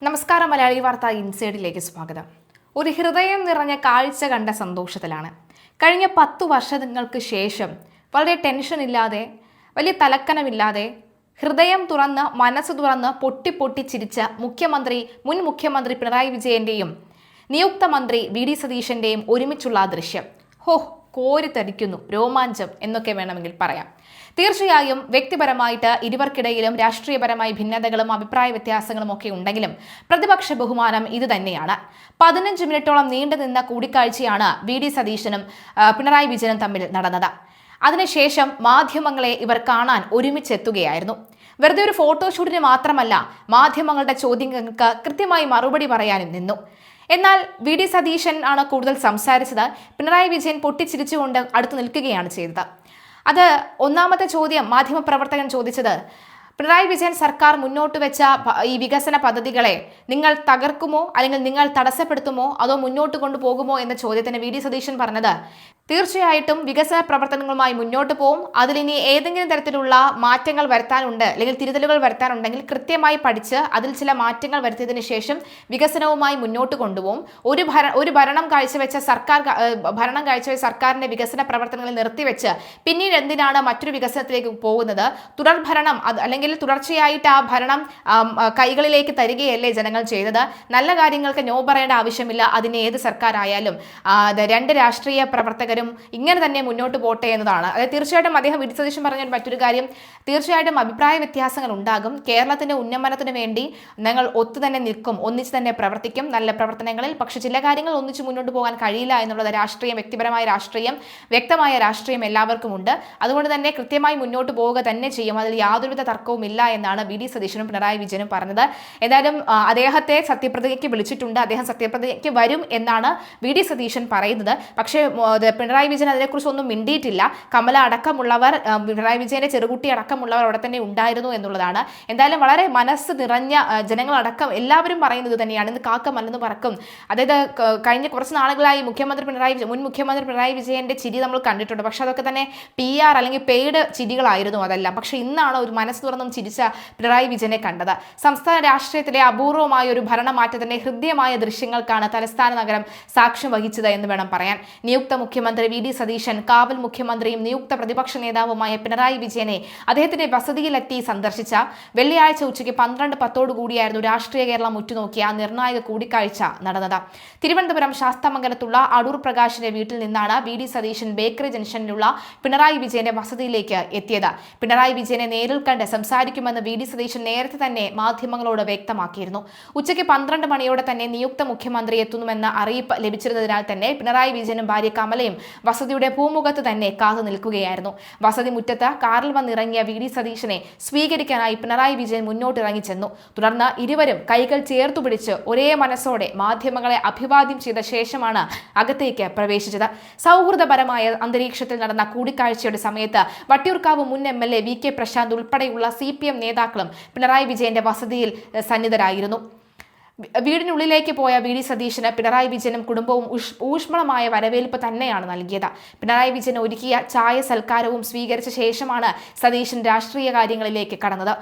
നമസ്കാരം. മലയാളി വാർത്ത ഇൻസൈഡിലേക്ക് സ്വാഗതം. ഒരു ഹൃദയം നിറഞ്ഞ കാഴ്ച കണ്ട സന്തോഷത്തിലാണ്. കഴിഞ്ഞ 10 വർഷങ്ങൾക്ക് ശേഷം വളരെ ടെൻഷൻ ഇല്ലാതെ, വലിയ തലക്കനമില്ലാതെ, ഹൃദയം തുറന്ന് മനസ്സ് തുറന്ന് പൊട്ടി പൊട്ടി ചിരിച്ച മുൻ മുഖ്യമന്ത്രി പിണറായി വിജയന്റെയും നിയുക്ത മന്ത്രി വി.ഡി. സതീശന്റെയും ഒരുമിച്ചുള്ള ആ ദൃശ്യം കോരിത്തരിക്കുന്നു, രോമാഞ്ചം എന്നൊക്കെ വേണമെങ്കിൽ പറയാം. തീർച്ചയായും വ്യക്തിപരമായിട്ട് ഇരുവർക്കിടയിലും രാഷ്ട്രീയപരമായി ഭിന്നതകളും അഭിപ്രായ വ്യത്യാസങ്ങളും ഒക്കെ ഉണ്ടെങ്കിലും പ്രതിപക്ഷ ബഹുമാനം ഇത് തന്നെയാണ്. 15 മിനിറ്റോളം നീണ്ടുനിന്ന കൂടിക്കാഴ്ചയാണ് വി.ഡി. സതീശനും പിണറായി വിജയനും തമ്മിൽ നടന്നത്. അതിനുശേഷം മാധ്യമങ്ങളെ ഇവർ കാണാൻ ഒരുമിച്ചെത്തുകയായിരുന്നു. വെറുതെ ഒരു ഫോട്ടോഷൂട്ടിന് മാത്രമല്ല, മാധ്യമങ്ങളുടെ ചോദ്യങ്ങൾക്ക് കൃത്യമായി മറുപടി പറയാനും നിന്നു. എന്നാൽ വി.ഡി. സതീശൻ ആണ് കൂടുതൽ സംസാരിച്ചത്. പിണറായി വിജയൻ പൊട്ടിച്ചിരിച്ചുകൊണ്ട് അടുത്ത് നിൽക്കുകയാണ് ചെയ്തത്. അത് ഒന്നാമത്തെ ചോദ്യം മാധ്യമപ്രവർത്തകൻ ചോദിച്ചത്, പിണറായി വിജയൻ സർക്കാർ മുന്നോട്ട് വെച്ച ഈ വികസന പദ്ധതികളെ നിങ്ങൾ തകർക്കുമോ അല്ലെങ്കിൽ നിങ്ങൾ തടസ്സപ്പെടുത്തുമോ അതോ മുന്നോട്ട് കൊണ്ടുപോകുമോ എന്ന ചോദ്യത്തിന് വി.ഡി. സതീശൻ പറഞ്ഞത്, തീർച്ചയായിട്ടും വികസന പ്രവർത്തനങ്ങളുമായി മുന്നോട്ട് പോകും. അതിലിനി ഏതെങ്കിലും തരത്തിലുള്ള മാറ്റങ്ങൾ വരുത്താനുണ്ട് അല്ലെങ്കിൽ തിരുത്തലുകൾ വരുത്താനുണ്ടെങ്കിൽ കൃത്യമായി പഠിച്ച് അതിൽ ചില മാറ്റങ്ങൾ വരുത്തിയതിനു ശേഷം വികസനവുമായി മുന്നോട്ട് കൊണ്ടുപോകും. ഒരു ഭരണം കാഴ്ചവെച്ച സർക്കാരിന്റെ വികസന പ്രവർത്തനങ്ങൾ നിർത്തിവെച്ച് പിന്നീട് എന്തിനാണ് മറ്റൊരു വികസനത്തിലേക്ക് പോകുന്നത്? തുടർഭരണം അല്ലെങ്കിൽ തുടർച്ചയായിട്ട് ആ ഭരണം കൈകളിലേക്ക് തരികയല്ലേ ജനങ്ങൾ ചെയ്തത്? നല്ല കാര്യങ്ങൾക്ക് നോ പറയേണ്ട ആവശ്യമില്ല. അതിന് ഏത് സർക്കാർ ആയാലും രണ്ട് രാഷ്ട്രീയ പ്രവർത്തകരും ഇങ്ങനെ തന്നെ മുന്നോട്ട് പോട്ടെ എന്നതാണ്. അതായത് തീർച്ചയായിട്ടും അദ്ദേഹം വി.ഡി. സതീശൻ പറഞ്ഞ മറ്റൊരു കാര്യം, തീർച്ചയായിട്ടും അഭിപ്രായ വ്യത്യാസങ്ങൾ ഉണ്ടാകും. കേരളത്തിന്റെ ഉന്നമനത്തിന് വേണ്ടി ഞങ്ങൾ ഒത്തു തന്നെ നിൽക്കും, ഒന്നിച്ച് തന്നെ പ്രവർത്തിക്കും നല്ല പ്രവർത്തനങ്ങളിൽ. പക്ഷെ ചില കാര്യങ്ങൾ ഒന്നിച്ച് മുന്നോട്ട് പോകാൻ കഴിയില്ല എന്നുള്ളത് വ്യക്തിപരമായ രാഷ്ട്രീയം, വ്യക്തമായ രാഷ്ട്രീയം എല്ലാവർക്കും ഉണ്ട്. അതുകൊണ്ട് തന്നെ കൃത്യമായി മുന്നോട്ട് പോവുക തന്നെ ചെയ്യും. അതിൽ യാതൊരുവിധ തർക്കവും ഇല്ല എന്നാണ് വി.ഡി. സതീശനും പിണറായി വിജയനും പറഞ്ഞത്. ഏതായാലും അദ്ദേഹത്തെ സത്യപ്രതിജ്ഞയ്ക്ക് വിളിച്ചിട്ടുണ്ട്. അദ്ദേഹം സത്യപ്രതിജ്ഞയ്ക്ക് വരും എന്നാണ് വി.ഡി. സതീശൻ പറയുന്നത്. പക്ഷേ പിണറായി വിജയൻ അതിനെക്കുറിച്ച് ഒന്നും മിണ്ടിയിട്ടില്ല. കമല അടക്കമുള്ളവർ, പിണറായി വിജയന്റെ ചെറുകുട്ടി അടക്കമുള്ളവർ അവിടെ തന്നെ ഉണ്ടായിരുന്നു എന്നുള്ളതാണ്. എന്തായാലും വളരെ മനസ്സ് നിറഞ്ഞ ജനങ്ങളടക്കം എല്ലാവരും പറയുന്നത് തന്നെയാണ്, ഇന്ന് കാക്ക മലന്ന് പറക്കും. അതായത് കഴിഞ്ഞ കുറച്ച് നാളുകളായി മുൻ മുഖ്യമന്ത്രി പിണറായി വിജയന്റെ ചിരി നമ്മൾ കണ്ടിട്ടുണ്ട്. പക്ഷെ അതൊക്കെ തന്നെ PR അല്ലെങ്കിൽ പെയ്ഡ് ചിരികളായിരുന്നു അതെല്ലാം. പക്ഷെ ഇന്നാണ് ഒരു മനസ്സ് തുറന്നും ചിരിച്ച പിണറായി വിജയനെ കണ്ടത്. സംസ്ഥാന രാഷ്ട്രീയത്തിലെ അപൂർവമായ ഒരു ഭരണമാറ്റത്തിന്റെ ഹൃദ്യമായ ദൃശ്യങ്ങൾക്കാണ് തലസ്ഥാന നഗരം സാക്ഷ്യം വഹിച്ചത് എന്ന് വേണം പറയാൻ. നിയുക്ത മുഖ്യമന്ത്രി വി.ഡി. സതീശൻ കാവൽ മുഖ്യമന്ത്രിയും നിയുക്ത പ്രതിപക്ഷ നേതാവുമായ പിണറായി വിജയനെ അദ്ദേഹത്തിന്റെ വസതിയിലെത്തി സന്ദർശിച്ച വെള്ളിയാഴ്ച ഉച്ചയ്ക്ക് 12:10 കൂടിയായിരുന്നു രാഷ്ട്രീയ കേരളം ഉറ്റുനോക്കിയ നിർണായക കൂടിക്കാഴ്ച നടന്നത്. തിരുവനന്തപുരം ശാസ്താമംഗലത്തുള്ള അടൂർ പ്രകാശിന്റെ വീട്ടിൽ നിന്നാണ് വി.ഡി. സതീശൻ ബേക്കറി ജംഗ്ഷനിലുള്ള പിണറായി വിജയന്റെ വസതിയിലേക്ക് എത്തിയത്. പിണറായി വിജയനെ നേരിൽ കണ്ട് സംസാരിക്കുമെന്ന് വി.ഡി. സതീശൻ നേരത്തെ തന്നെ മാധ്യമങ്ങളോട് വ്യക്തമാക്കിയിരുന്നു. ഉച്ചയ്ക്ക് 12 മണിയോടെ തന്നെ നിയുക്ത മുഖ്യമന്ത്രി എത്തുന്നുവെന്ന അറിയിപ്പ് ലഭിച്ചിരുന്നതിനാൽ തന്നെ പിണറായി വിജയനും ഭാര്യ കമലയും വസതിയുടെ പൂമുഖത്ത് തന്നെ കാത്തു നിൽക്കുകയായിരുന്നു. വസതി മുറ്റത്ത് കാറിൽ വന്നിറങ്ങിയ വി.ഡി. സതീശനെ സ്വീകരിക്കാനായി പിണറായി വിജയൻ മുന്നോട്ടിറങ്ങി ചെന്നു. തുടർന്ന് ഇരുവരും കൈകൾ ചേർത്തുപിടിച്ച് ഒരേ മനസ്സോടെ മാധ്യമങ്ങളെ അഭിവാദ്യം ചെയ്ത ശേഷമാണ് അകത്തേക്ക് പ്രവേശിച്ചത്. സൗഹൃദപരമായ അന്തരീക്ഷത്തിൽ നടന്ന കൂടിക്കാഴ്ചയുടെ സമയത്ത് വട്ടിയൂർക്കാവ് മുൻ MLA വി.കെ. പ്രശാന്ത് ഉൾപ്പെടെയുള്ള CPM നേതാക്കളും പിണറായി വിജയന്റെ വസതിയിൽ സന്നിധരായിരുന്നു. വീടിനുള്ളിലേക്ക് പോയ വി.ഡി. സതീശന് പിണറായി വിജയനും കുടുംബവും ഊഷ്മളമായ വരവേൽപ്പ് തന്നെയാണ് നൽകിയത്. പിണറായി വിജയൻ ഒരുക്കിയ ചായ സൽക്കാരവും സ്വീകരിച്ച ശേഷമാണ് സതീശൻ രാഷ്ട്രീയ കാര്യങ്ങളിലേക്ക് കടന്നത്.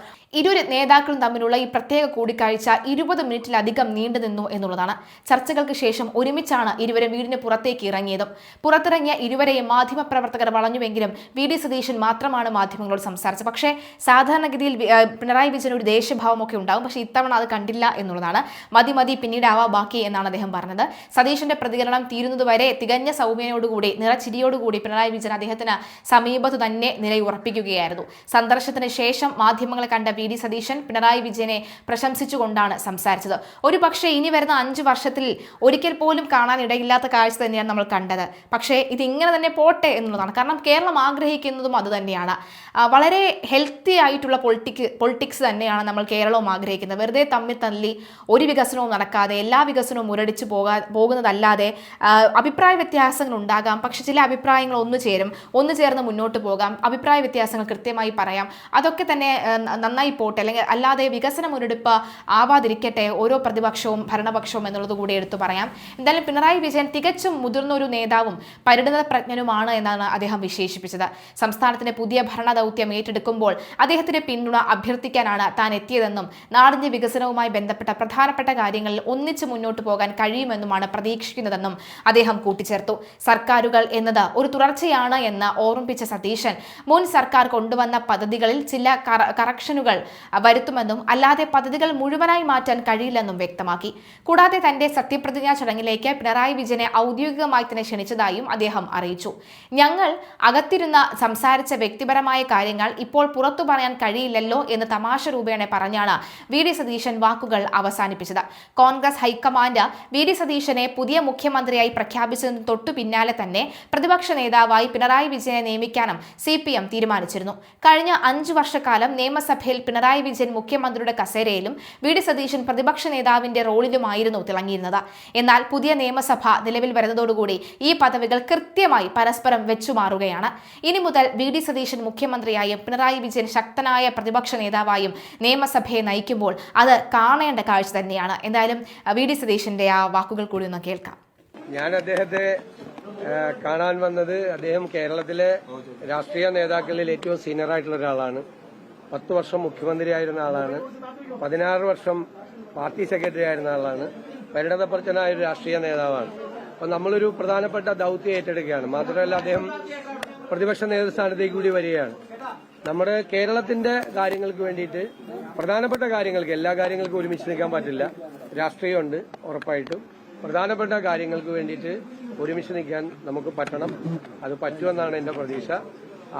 ഇരു നേതാക്കളും തമ്മിലുള്ള ഈ പ്രത്യേക കൂടിക്കാഴ്ച 20 മിനിറ്റിലധികം നീണ്ടുനിന്നു എന്നുള്ളതാണ്. ചർച്ചകൾക്ക് ശേഷം ഒരുമിച്ചാണ് ഇരുവരും വീടിന് പുറത്തേക്ക് ഇറങ്ങിയതും. പുറത്തിറങ്ങിയ ഇരുവരെയും മാധ്യമപ്രവർത്തകർ വളഞ്ഞുവെങ്കിലും വി.ഡി. സതീശൻ മാത്രമാണ് മാധ്യമങ്ങളോട് സംസാരിച്ചത്. പക്ഷേ സാധാരണഗതിയിൽ പിണറായി വിജയൻ ഒരു ദേഷ്യഭാവമൊക്കെ ഉണ്ടാകും. പക്ഷേ ഇത്തവണ അത് കണ്ടില്ല എന്നുള്ളതാണ്. മതി പിന്നീടാവാ ബാക്കി എന്നാണ് അദ്ദേഹം പറഞ്ഞത്. സതീശന്റെ പ്രതികരണം തീരുന്നതുവരെ തികഞ്ഞ സൗമ്യയോടുകൂടി നിറച്ചിരിയോടുകൂടി പിണറായി വിജയൻ അദ്ദേഹത്തിന് സമീപത്തു തന്നെ നിലയുറപ്പിക്കുകയായിരുന്നു. സന്ദർശനത്തിന് ശേഷം മാധ്യമങ്ങളെ കണ്ട വി.ഡി. സതീശൻ പിണറായി വിജയനെ പ്രശംസിച്ചുകൊണ്ടാണ് സംസാരിച്ചത്. ഒരു പക്ഷേ ഇനി വരുന്ന 5 വർഷത്തിൽ ഒരിക്കൽ പോലും കാണാനിടയില്ലാത്ത കാഴ്ച തന്നെയാണ് നമ്മൾ കണ്ടത്. പക്ഷേ ഇത് ഇങ്ങനെ തന്നെ പോട്ടെ എന്നുള്ളതാണ്. കാരണം കേരളം ആഗ്രഹിക്കുന്നതും അത് തന്നെയാണ്. വളരെ ഹെൽത്തി ആയിട്ടുള്ള പൊളിറ്റിക്സ് തന്നെയാണ് നമ്മൾ കേരളവും ആഗ്രഹിക്കുന്നത്. വെറുതെ തമ്മിൽ തല്ലി ഒരു വികസനവും നടക്കാതെ എല്ലാ വികസനവും മുരടിച്ചു പോകുന്നതല്ലാതെ അഭിപ്രായ വ്യത്യാസങ്ങൾ ഉണ്ടാകാം. പക്ഷെ ചില അഭിപ്രായങ്ങൾ ഒന്നു ചേർന്ന് മുന്നോട്ട് പോകാം. അഭിപ്രായ വ്യത്യാസങ്ങൾ കൃത്യമായി പറയാം. അതൊക്കെ തന്നെ നന്നായി നന്നായി പോട്ടെ, അല്ലെങ്കിൽ അല്ലാതെ വികസന മുരടിപ്പ് ആവാതിരിക്കട്ടെ ഓരോ പ്രതിപക്ഷവും ഭരണപക്ഷവും എന്നുള്ളത് കൂടി എടുത്തു പറയാം. എന്തായാലും പിണറായി വിജയൻ തികച്ചും മുതിർന്ന ഒരു നേതാവും പരിണിത പ്രജ്ഞനുമാണ് എന്നാണ് അദ്ദേഹം വിശേഷിപ്പിച്ചത്. സംസ്ഥാനത്തിന്റെ പുതിയ ഭരണ ദൗത്യം ഏറ്റെടുക്കുമ്പോൾ അദ്ദേഹത്തിന്റെ പിന്തുണ അഭ്യർത്ഥിക്കാനാണ് താൻ എത്തിയതെന്നും നാടിന്റെ വികസനവുമായി ബന്ധപ്പെട്ട പ്രധാനപ്പെട്ട കാര്യങ്ങളിൽ ഒന്നിച്ച് മുന്നോട്ട് പോകാൻ കഴിയുമെന്നുമാണ് പ്രതീക്ഷിക്കുന്നതെന്നും അദ്ദേഹം കൂട്ടിച്ചേർത്തു. സർക്കാരുകൾ എന്നത് ഒരു തുടർച്ചയാണ് എന്ന് ഓർമ്മിപ്പിച്ച സതീശൻ മുൻ സർക്കാർ കൊണ്ടുവന്ന പദ്ധതികളിൽ ചില കറക്ഷനുകൾ വരുത്തുമെന്നും അല്ലാതെ പദ്ധതികൾ മുഴുവനായി മാറ്റാൻ കഴിയില്ലെന്നും വ്യക്തമാക്കി. കൂടാതെ തന്റെ സത്യപ്രതിജ്ഞാ ചടങ്ങിലേക്ക് പിണറായി വിജയനെ ഔദ്യോഗികമായി തന്നെ ക്ഷണിച്ചതായും അദ്ദേഹം അറിയിച്ചു. ഞങ്ങൾ അകത്തിരുന്ന് സംസാരിച്ച വ്യക്തിപരമായ കാര്യങ്ങൾ ഇപ്പോൾ പുറത്തു പറയാൻ കഴിയില്ലല്ലോ എന്ന് തമാശ രൂപേണ പറഞ്ഞാണ് വി.ഡി. സതീശൻ വാക്കുകൾ അവസാനിപ്പിച്ചത്. Congress high command V D. സതീശനെ പുതിയ മുഖ്യമന്ത്രിയായി പ്രഖ്യാപിച്ചതിന് തൊട്ടു പിന്നാലെ തന്നെ പ്രതിപക്ഷ നേതാവായി പിണറായി വിജയനെ നിയമിക്കാനും CPM തീരുമാനിച്ചിരുന്നു. കഴിഞ്ഞ 5 വർഷക്കാലം നിയമസഭയിൽ പിണറായി വിജയൻ മുഖ്യമന്ത്രിയുടെ കസേരയിലും വി.ഡി. സതീശൻ പ്രതിപക്ഷ നേതാവിന്റെ റോളിലുമായിരുന്നു തിളങ്ങിയിരുന്നത്. എന്നാൽ പുതിയ നിയമസഭ നിലവിൽ വരുന്നതോടുകൂടി ഈ പദവികൾ കൃത്യമായി പരസ്പരം വെച്ചുമാറുകയാണ്. ഇനി മുതൽ വി.ഡി. സതീശൻ മുഖ്യമന്ത്രിയായും പിണറായി വിജയൻ ശക്തനായ പ്രതിപക്ഷ നേതാവായും നിയമസഭയെ നയിക്കുമ്പോൾ അത് കാണേണ്ട കാഴ്ച തന്നെയാണ്. എന്തായാലും വി.ഡി. സതീശന്റെ ആ വാക്കുകൾ കൂടി ഒന്ന് കേൾക്കാം. ഞാൻ അദ്ദേഹത്തെ കാണാൻ വന്നത്, അദ്ദേഹം കേരളത്തിലെ രാഷ്ട്രീയ നേതാക്കളിൽ ഏറ്റവും സീനിയർ ആയിട്ടുള്ള ഒരാളാണ്. 10 വർഷം മുഖ്യമന്ത്രിയായിരുന്ന ആളാണ്. 16 വർഷം പാർട്ടി സെക്രട്ടറി ആയിരുന്ന ആളാണ്. പരിണതപ്രജ്ഞനായ ഒരു രാഷ്ട്രീയ നേതാവാണ്. അപ്പം നമ്മളൊരു പ്രധാനപ്പെട്ട ദൌത്യം ഏറ്റെടുക്കുകയാണ്. മാത്രമല്ല അദ്ദേഹം പ്രതിപക്ഷ നേതൃസ്ഥാനത്തേക്ക് കൂടി വരികയാണ്. നമ്മുടെ കേരളത്തിന്റെ കാര്യങ്ങൾക്ക് വേണ്ടിയിട്ട്, പ്രധാനപ്പെട്ട കാര്യങ്ങൾക്ക്, എല്ലാ കാര്യങ്ങൾക്കും ഒരുമിച്ച് നിൽക്കാൻ പറ്റില്ല. രാഷ്ട്രീയമുണ്ട് ഉറപ്പായിട്ടും. പ്രധാനപ്പെട്ട കാര്യങ്ങൾക്ക് വേണ്ടിയിട്ട് ഒരുമിച്ച് നിൽക്കാൻ നമുക്ക് പറ്റണം. അത് പറ്റുമെന്നാണ് എന്റെ പ്രതീക്ഷ.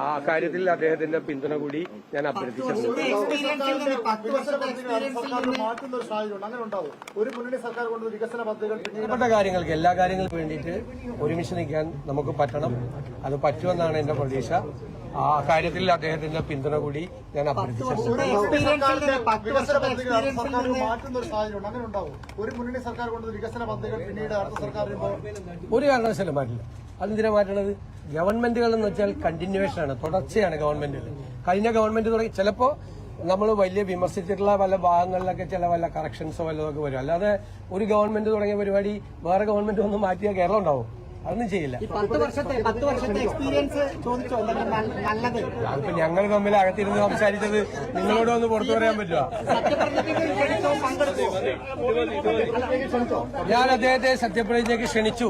ആ കാര്യത്തിൽ അദ്ദേഹത്തിന്റെ പിന്തുണ കൂടി ഞാൻ അഭ്യർത്ഥിച്ചിട്ടുണ്ട്. പ്രധാനപ്പെട്ട കാര്യങ്ങൾക്ക്, എല്ലാ കാര്യങ്ങൾക്കും വേണ്ടിയിട്ട് ഒരുമിച്ച് നിൽക്കാൻ നമുക്ക് പറ്റണം. അത് പറ്റുമെന്നാണ് എന്റെ പ്രതീക്ഷ. ആ കാര്യത്തിൽ അദ്ദേഹത്തിന്റെ പിന്തുണ കൂടി ഞാൻ അഭ്യർത്ഥിച്ചിട്ടുണ്ട്. ഒരു കാരണവശാലും മാറ്റില്ല. അതെന്തിനാ മാറ്റണത്? ഗവൺമെന്റുകൾ എന്ന് വെച്ചാൽ കണ്ടിന്യൂവേഷൻ ആണ്, തുടർച്ചയാണ് ഗവൺമെന്റുകൾ. കഴിഞ്ഞ ഗവൺമെന്റ് തുടങ്ങി ചിലപ്പോ നമ്മൾ വലിയ വിമർശിച്ചിട്ടുള്ള പല ഭാഗങ്ങളിലൊക്കെ ചില വല്ല കറക്ഷൻസോ വല്ലതൊക്കെ വരും. അല്ലാതെ ഒരു ഗവൺമെന്റ് തുടങ്ങിയ പരിപാടി വേറെ ഗവൺമെന്റ് ഒന്നും മാറ്റിയാൽ കേരളം ഉണ്ടാവും? അതൊന്നും ചെയ്യില്ല. 10 വർഷത്തെ എക്സ്പീരിയൻസ് ചോദിച്ചോ നല്ലത്? അതിപ്പോ ഞങ്ങൾ തമ്മിൽ അകത്തിരുന്ന് സംസാരിച്ചത് നിങ്ങളോട് ഒന്ന് പുറത്തു പറയാൻ പറ്റുമോ? ഞാൻ അദ്ദേഹത്തെ സത്യപ്രതിജ്ഞയ്ക്ക് ക്ഷണിച്ചു.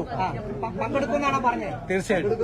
പങ്കെടുക്കുന്നാണോ പറഞ്ഞത്? തീർച്ചയായിട്ടും.